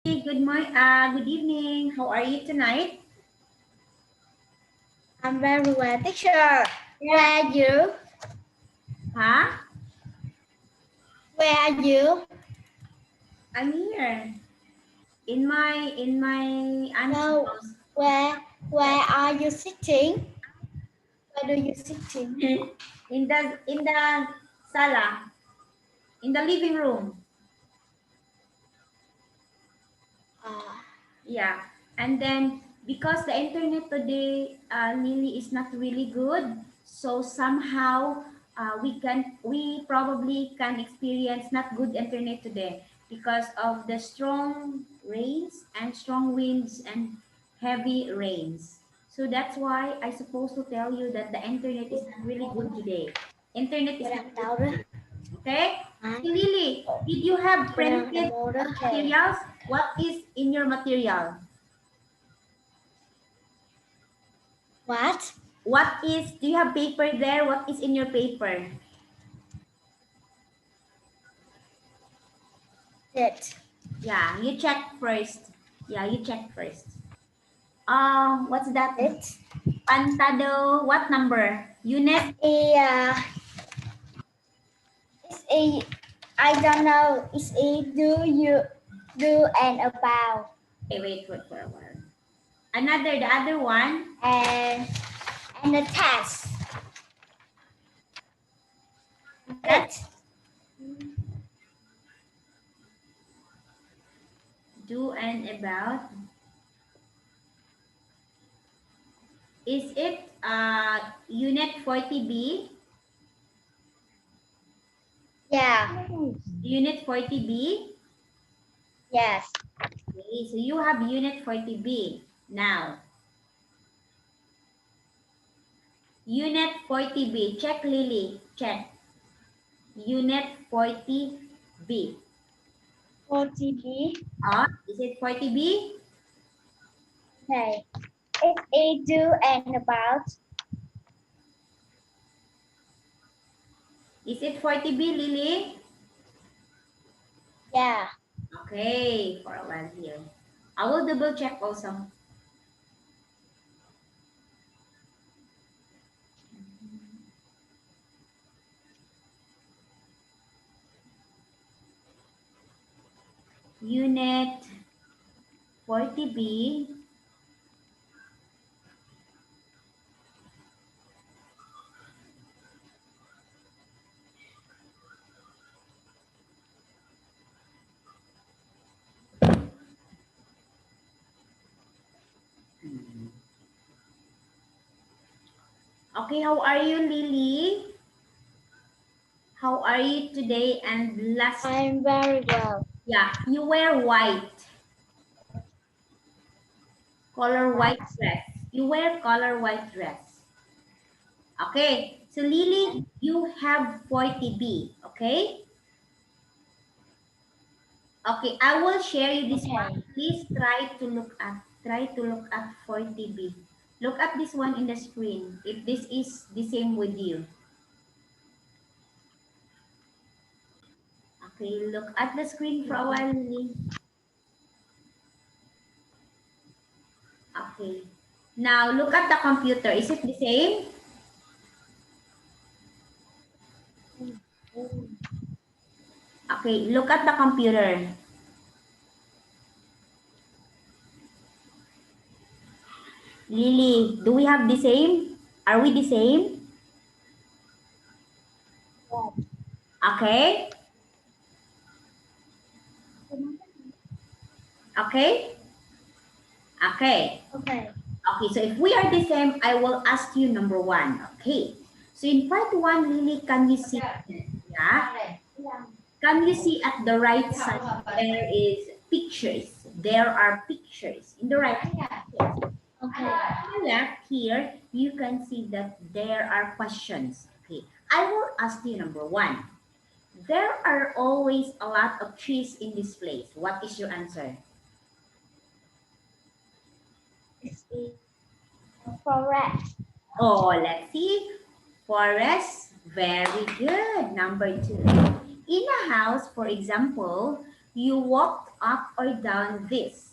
Good morning. Good evening. How are you tonight? I'm very well, teacher. Where are you? Huh? Where are you? I'm here in my aunt's No. house. Where are you sitting? Where do you sitting? In the sala, in the living room. Uh, Yeah. And then because the internet today, Lily, is not really good, so somehow we probably can experience not good internet today because of the strong rains and strong winds and heavy rains. So that's why I supposed to tell you that the internet is not really good today. Internet is Tôi not đặt good đâu đó? today. Okay? Hả? So Lily, did you have Tôi đang printed demo đó. Okay. materials? What is in your material? What? Do you have paper there? What is in your paper? It. Yeah, you check first. Yeah, you check first. What's that? It. Pantado, what number? Unit? It's a, I don't know. It's a do and about. Okay, wait for a while. The other one. And the test. That It. do and about. Is it unit 40B? Yeah. Unit 40B? Yes. Okay, so you have unit 40B. Now, unit 40B. Check, Lily. Check. Unit 40B. 40B. Is it 40B? Okay. It's a do and about. Is it 40B, Lily? Yeah. Okay, for a while here. I will double check also. Unit 40B. Okay, how are you, Lily? How are you today? And last, I'm very well. yeah, you wear white. Color What? white dress. You wear color white dress. Okay, so Lily, you have 40B, okay? Okay, I will share you this Okay. one. Please try to look at 40B. Look at this one in the screen if this is the same with you. Okay, look at the screen for a while, Lily. Okay. Now look at the computer. Is it the same? Okay, look at the computer. Lily, do we have the same? Are we the same? Yes. Okay. Okay. Okay. Okay. Okay, so if we are the same, I will ask you number one. Okay. So in part one, Lily, can you see? Yeah. Can you see at the right side there is pictures? There are pictures in the right side. Okay. On the left here, you can see that there are questions. Okay. I will ask you number one. There are always a lot of trees in this place. What is your answer? It's a forest. Oh, let's see. Forest. Very good. Number two. In a house, for example, you walked up or down this?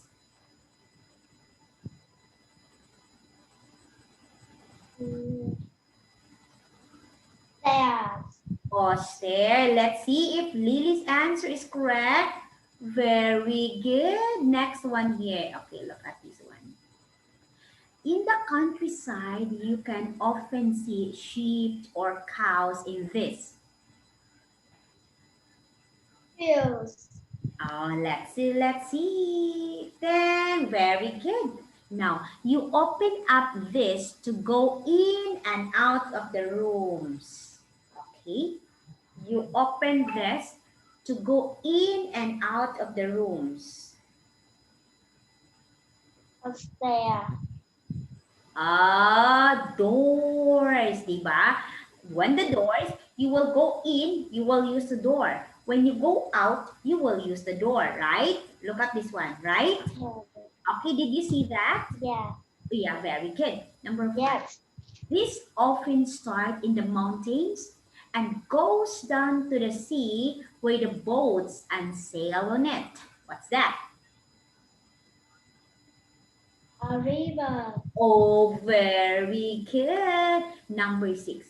Stairs. Oh, stair. Let's see if Lily's answer is correct. Very good. Next one here. Okay, look at this one. In the countryside, you can often see sheep or cows in this. Fields. Oh, let's see, let's see. Then, very good. Now, you open up this to go in and out of the rooms. Okay? You open this to go in and out of the rooms. A stair. Doors, diba? When the doors, you will go in, you will use the door. When you go out, you will use the door, right? Look at this one, right? Okay, did you see that? Yeah. Yeah, very good. Number 5. Yes. This often starts in the mountains and goes down to the sea where the boats and sail on it. What's that? A river. Oh, very good. Number 6.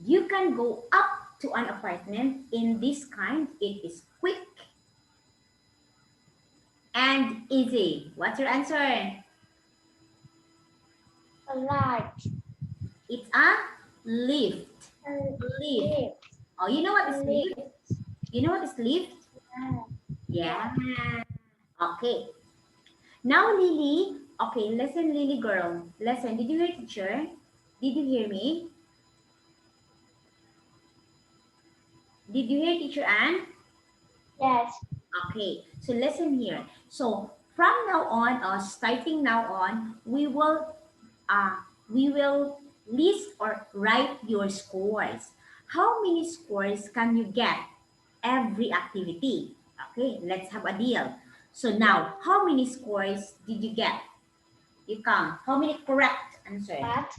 You can go up to an apartment in this kind. It is quick and easy. What's your answer? A light. It's a lift. A Lift. lift. Oh, you know what is lift? Lift. You know what is lift? Yeah. Yeah. Okay. Now, Lily. Okay, listen, Lily girl. Listen. Did you hear teacher? Did you hear me? Did you hear teacher Anne? Yes. Okay, so listen here. So from now on, or starting now on, we will list or write your scores. How many scores can you get every activity? Okay, let's have a deal. So now, how many scores did you get? You count. How many correct answers? What?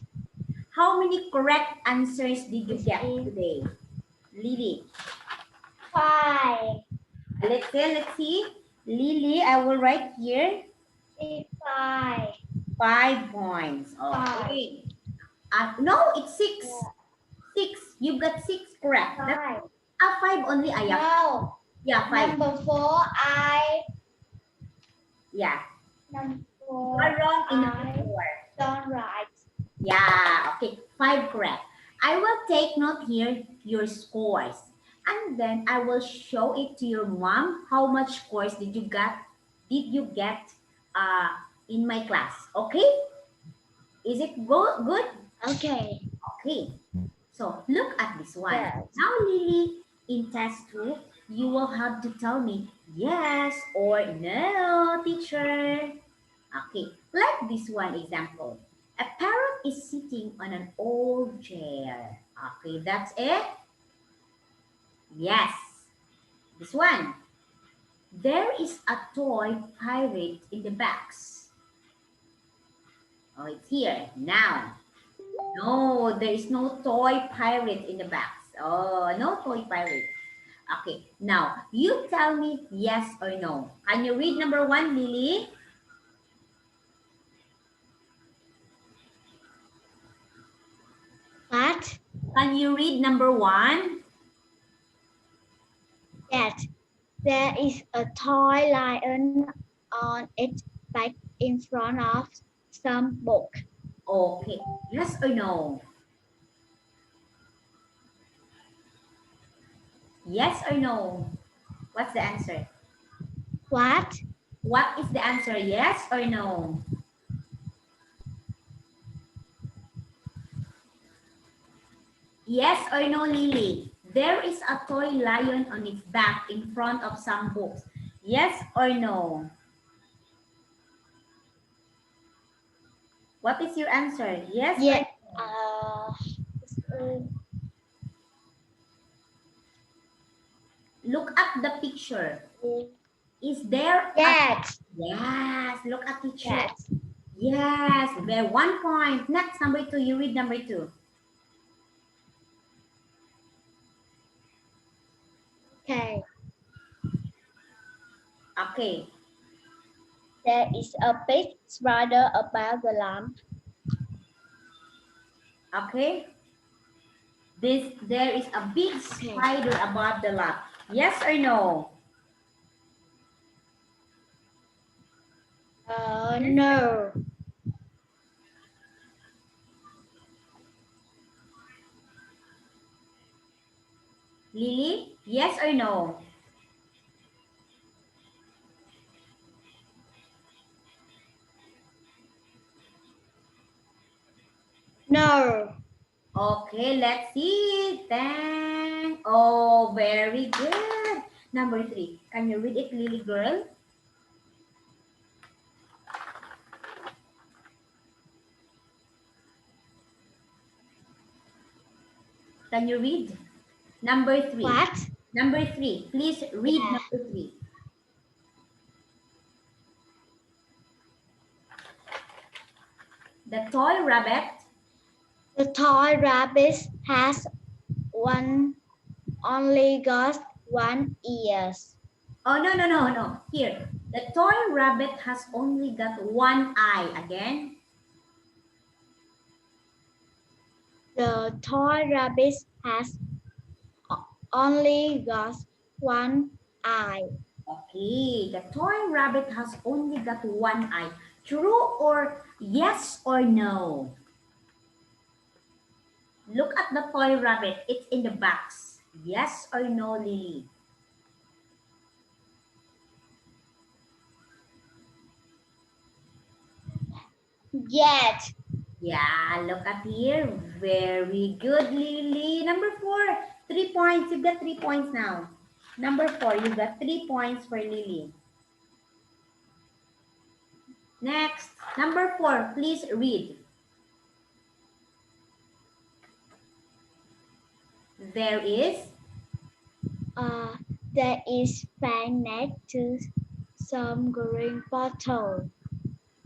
How many correct answers did you get today? Lily. 5. Let's see. Lily, I will write here 5. 5 points. Okay. No, it's 6. Yeah. 6. You got 6 correct. 5. 5 only. No. Yeah, 5. Number 4, Yeah. Number You 4, are wrong in number I 4. don't write. Yeah. Okay. 5 correct. I will take note here your scores. And then I will show it to your mom. How much scores did you get uh, in my class? Okay? Is it good? Okay. Okay. So look at this one. Yes. Now, Lily, in test 2, you will have to tell me yes or no, teacher. Okay. Like this one example. A parrot is sitting on an old chair. Okay, that's it. Yes. This one. There is a toy pirate in the box. Oh, it's here. Now. No, there is no toy pirate in the box. Oh, no toy pirate. Okay, now you tell me yes or no. Can you read number 1, Lily? What? Can you read number 1? Yes. There is a toy lion on its back in front of some book. Okay, yes or no? Yes or no? What's the answer? What? What is the answer? Yes or no? Yes or no, Lily? There is a toy lion on its back in front of some books. Yes or no? What is your answer? Yes Yeah. or no? Look at the picture. Is there Yes. Yes, look at teacher. Yes. Yes, there 1 point. Next, number 2, you read number 2. Okay. Okay. There is a big spider above the lamp. Okay. There is a big spider above the lamp. Yes or no? No. Lily, yes or no? No. Okay, let's see. Oh, very good. Number 3. Can you read it, Lily girl? Can you read? Number 3. What? Number 3. Please read Yeah. number 3. The toy rabbit. The toy rabbit has only got one ears. Oh, no. Here. The toy rabbit has only got one eye. Again. The toy rabbit has only got one eye. Okay. The toy rabbit has only got one eye. True or yes or no? Look at the toy rabbit. It's in the box. Yes or no, Lily? Yes. Yeah, look at here. Very good, Lily. Number 4, 3 points. You've got 3 points now. Number 4, you got 3 points for Lily. Next, number 4, please read. There is fan next to some green bottle.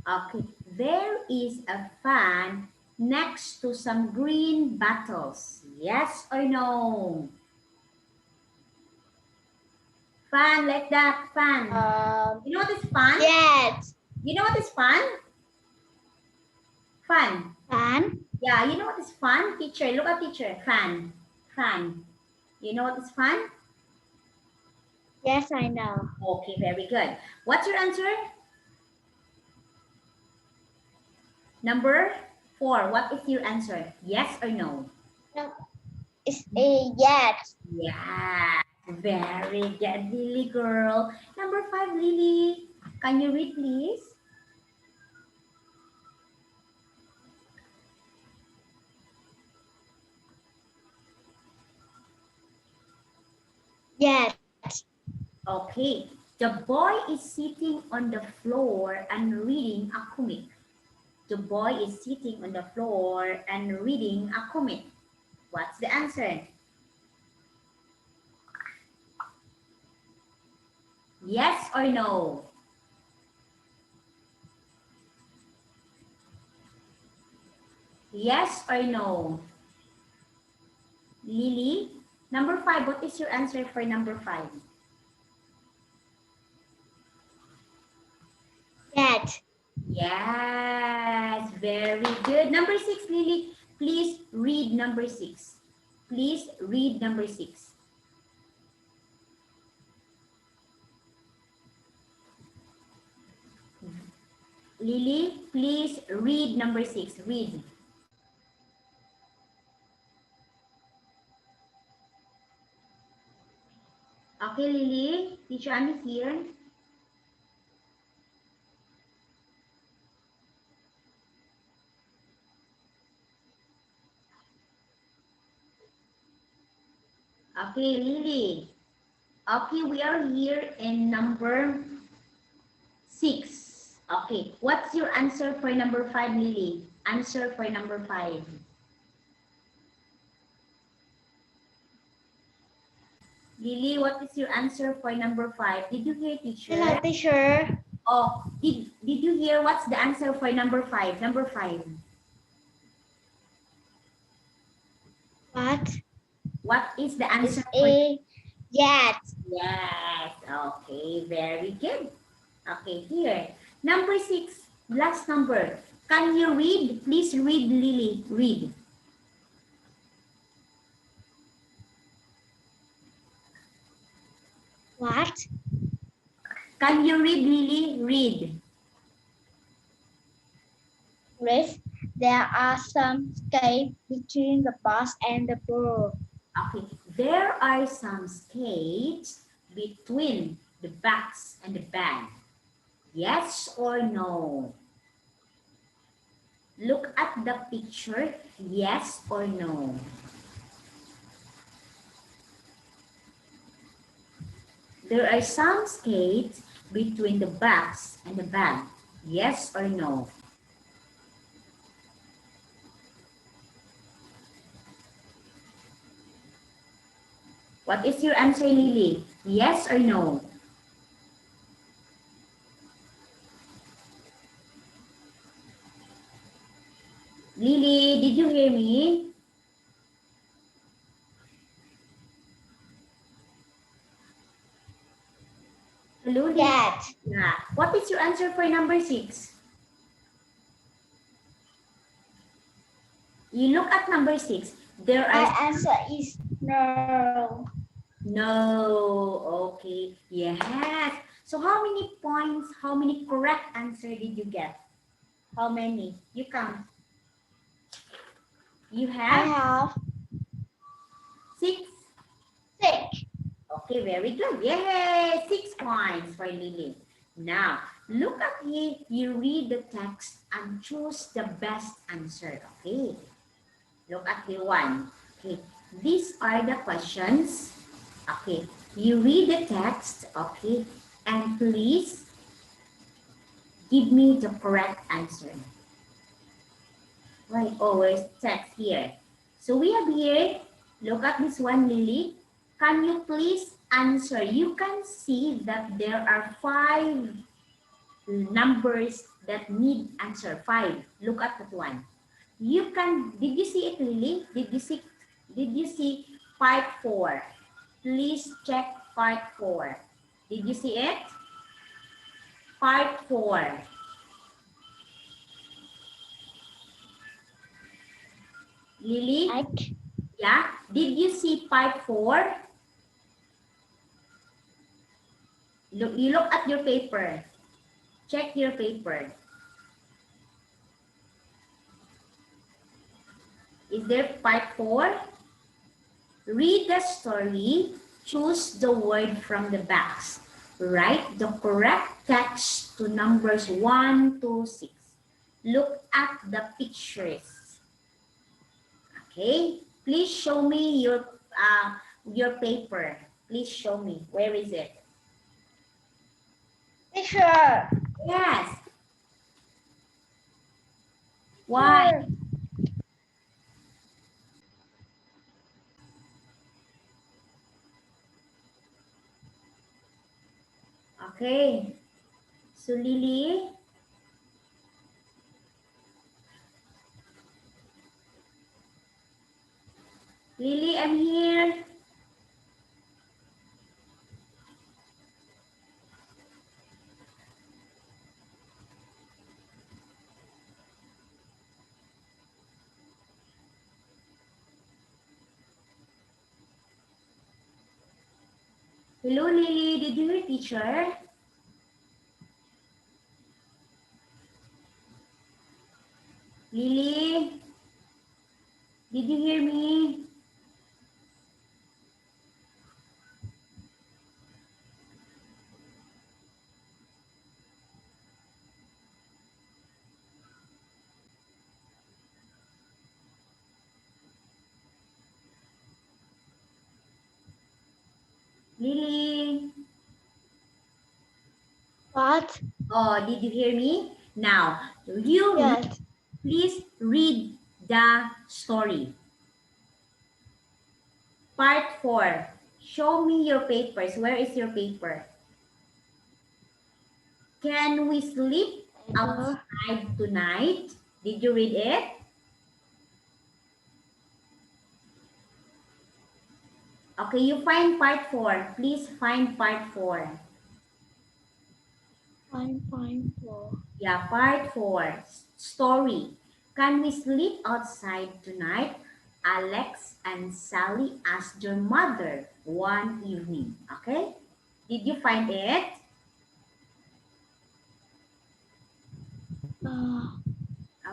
okay. There is a fan next to some green bottles. Yes or no? Fan like that, fan. You know what is fan? Yes. You know what is fan? Fan. Fan? Yeah, you know what is fan? Teacher, look at teacher. Fan. Fan. You know what is fan? Yes, I know. Okay, very good. What's your answer? Number 4. What is your answer? Yes or no? No, it's a yes. Yeah. Very good, Lily girl. Number 5, Lily. Can you read, please? Yes. Okay. The boy is sitting on the floor and reading a comic. The boy is sitting on the floor and reading a comic. What's the answer? Yes or no? Yes or no? Lily, number 5, what is your answer for number 5? Yes. Yes, very good. Number 6, Lily, please read number 6. Please read number 6. Lily, please read number 6. Read. Okay, Lily, teacher Annie here. Okay, Lily. Okay, we are here in number 6. Okay, what's your answer for number 5, Lily? Answer for number 5. Lily, what is your answer for number 5? Did you hear, teacher? Hello, teacher. Oh, did you hear what's the answer for number 5? Number 5. What? What is the answer It's a Yes. Yes. Okay, very good. Okay, here. Number 6, last number. Can you read? Please read, Lily. Read. What? Can you read, Lily? Read. Riff. There are some escape between the bus and the bird. Okay, there are some skates between the box and the bag. Yes or no? Look at the picture. Yes or no? There are some skates between the box and the bag. Yes or no? What is your answer, Lily? Yes or no? Lily, did you hear me? Hello, Lily. Yes. Yeah. What is your answer for number 6? You look at number 6. There My are answer is no. no. Okay. Yes. So how many points, how many correct answer did you get? How many? You count. You I have have 6. 6. Okay, very good. Yay! 6 points for Lily. Now, look at here. You read the text and choose the best answer. Okay. Look at the one. Okay. These are the questions. Okay. You read the text. Okay. And please give me the correct answer. Right. Oh, where's text here? So we have here, look at this one, Lily. Can you please answer? You can see that there are 5 numbers that need answer. 5. Look at that one. You can, did you see it, Lily? Did you see part 4? Please check part 4. Did you see it? Part 4. Lily? Yeah. Did you see part 4? Look, you look at your paper. Check your paper. Is there part 4? Read the story. Choose the word from the box. Write the correct text to numbers 1 to 6. Look at the pictures. Okay. Please show me your paper. Please show me. Where is it? Picture. Yes. Why? Okay. So Lily, I'm here. Hello, Lily. Did you hear teacher? Lily, did you hear me? Lily. What? Oh, did you hear me? Now, Yes. please read the story. Part 4. Show me your papers. Where is your paper? Can we sleep outside tonight? Did you read it? Okay, you find part 4. Please find part 4. Fine for. Yeah, part 4. Story. Can we sleep outside tonight? Alex and Sally asked their mother one evening. Okay? Did you find it?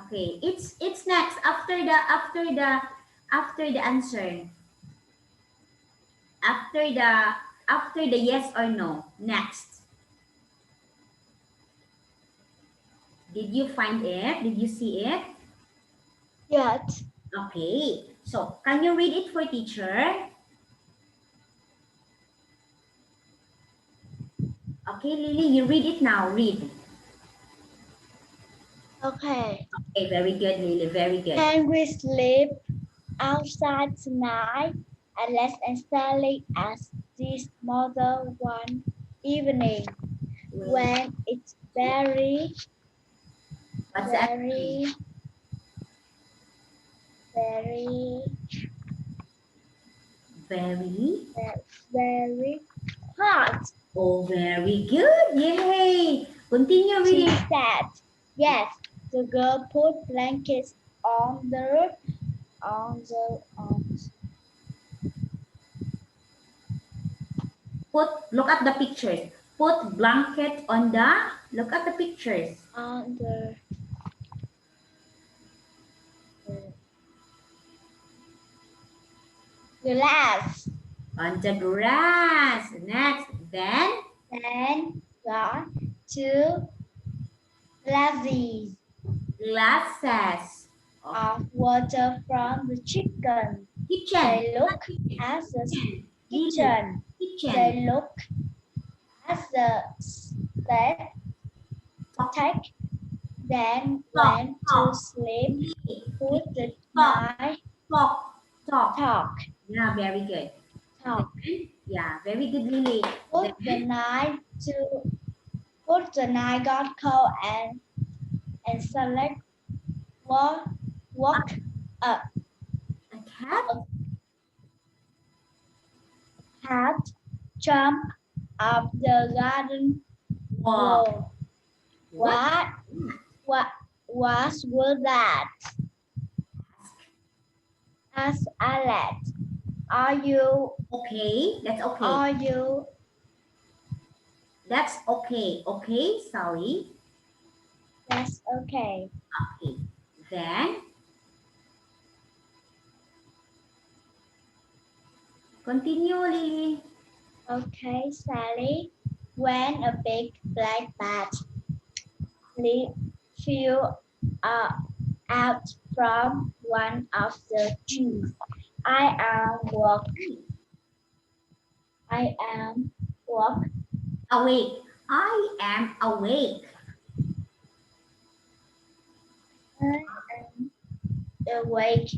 Okay, it's next after the answer. After the yes or no. Next. Did you find it? Did you see it? Yes. Okay. So, can you read it for teacher? Okay, Lily, you read it now. Read. Okay. Okay, very good, Lily. Very good. Can we sleep outside tonight? Alex and Sally asked this mother one evening when it's very, What's that? very, very, Very. very hot. Oh, very good. Yay. Continue She reading. said, yes. The girl put blankets on the on Look at the pictures. Put blanket on the, look at the pictures. on the glass. On the grass. Next. Then got two glasses Glasses. of water from the chicken. Kitchen. They look at the kitchen. Kitchen. They look at the step. Then went to sleep. Put the night Talk. Yeah, very good. talk. Yeah, very good, Lily. Put the night got cold and select walk up. A cat. Cat jump up the garden Wall. wall. What was that? Asked Alex. Are you Okay, that's okay. Are you That's okay. Okay, Sally. That's okay. Okay. Then continue, Lily. Okay, Sally. When a big black bat flew out from one of the trees. I am Awake. I am awake. awake.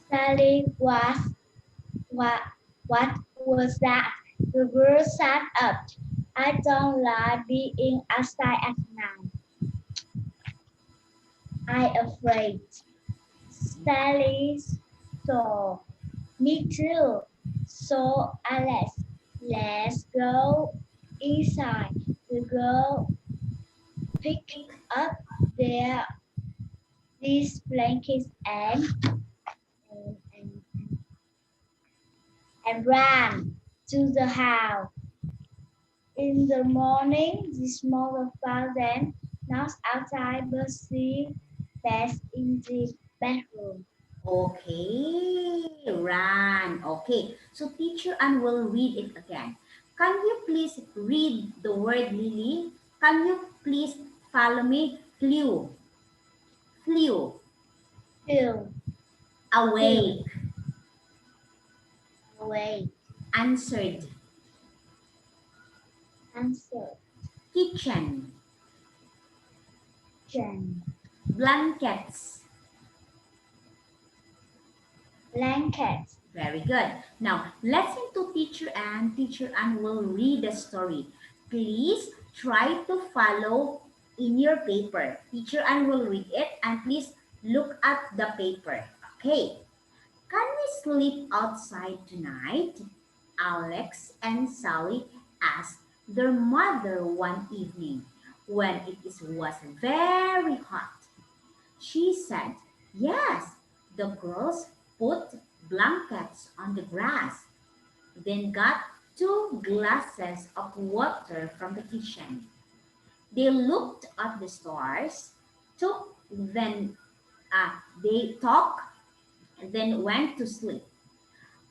Sally what was that? The girl sat up. I don't like being outside at night. I'm afraid. Sally saw. Me too. So Alex, let's go inside. The girl picked up these blankets and ran to the house. In the morning, this mother found them not outside but sleep best in the bedroom. Okay, run. Okay, so teacher Ann will read it again. Can you please read the word, Lily? Can you please follow me? Flew. Flew. Flew. Awake. Awake. Answered. Answered. Kitchen. Kitchen. Blankets. Blankets. Very good. Now, listen to Teacher Ann. Teacher Ann will read the story. Please try to follow in your paper. Teacher Ann will read it and please Look at the paper. Okay. Can we sleep outside tonight? Alex and Sally asked their mother one evening when was very hot. She said, yes. The girls put blankets on the grass, then got 2 glasses of water from the kitchen. They looked at the stars, took then they talked, then went to sleep.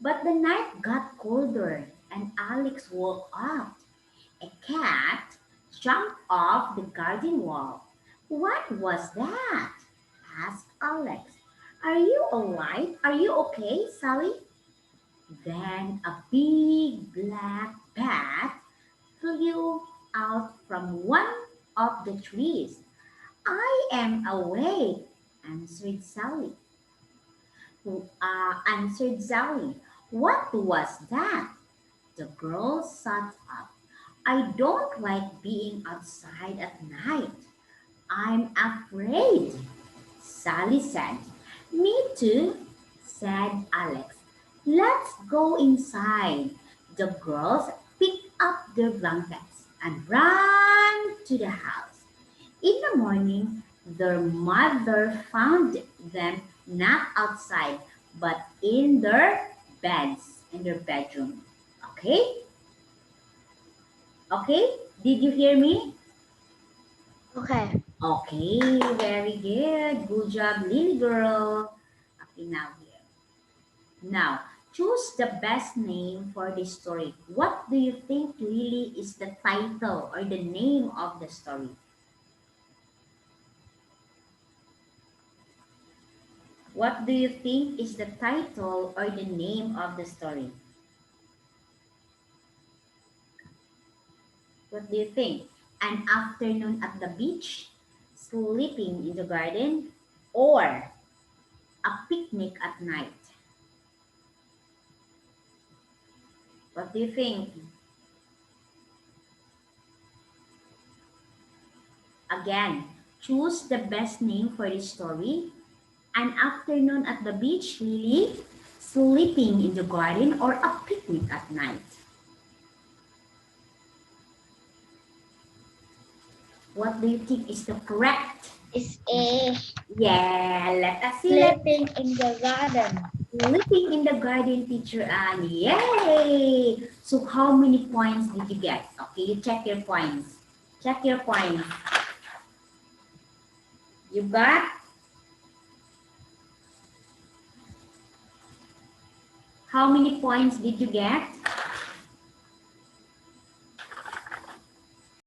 But the night got colder and Alex woke up. A cat jumped off the garden wall. What was that? Asked Alex. Are you alright? Are you okay, Sally? Then a big black bat flew out from one of the trees. I am awake, answered Sally. Answered Sally. What was that? The girl sat up. I don't like being outside at night. I'm afraid, Sally said. Me too, said Alex. Let's go inside. The girls picked up their blankets and ran to the house. In the morning, their mother found them not outside, but in their beds, in their bedroom. Okay? Okay? Did you hear me? Okay. Okay, very good. Good job, Lily girl. Okay, now here. Now, choose the best name for this story. What do you think, Lily, is the title or the name of the story? What do you think is the title or the name of the story? What do you think? An afternoon at the beach, sleeping in the garden, or a picnic at night? What do you think? Again, choose the best name for this story. An afternoon at the beach, Lily, sleeping in the garden, or a picnic at night? What do you think is the correct? It's A. Yeah, let us see. Sleeping in the garden. Sleeping in the garden, teacher Anne. Yay! So how many points did you get? Okay, you check your points. Check your points. You got? How many points did you get?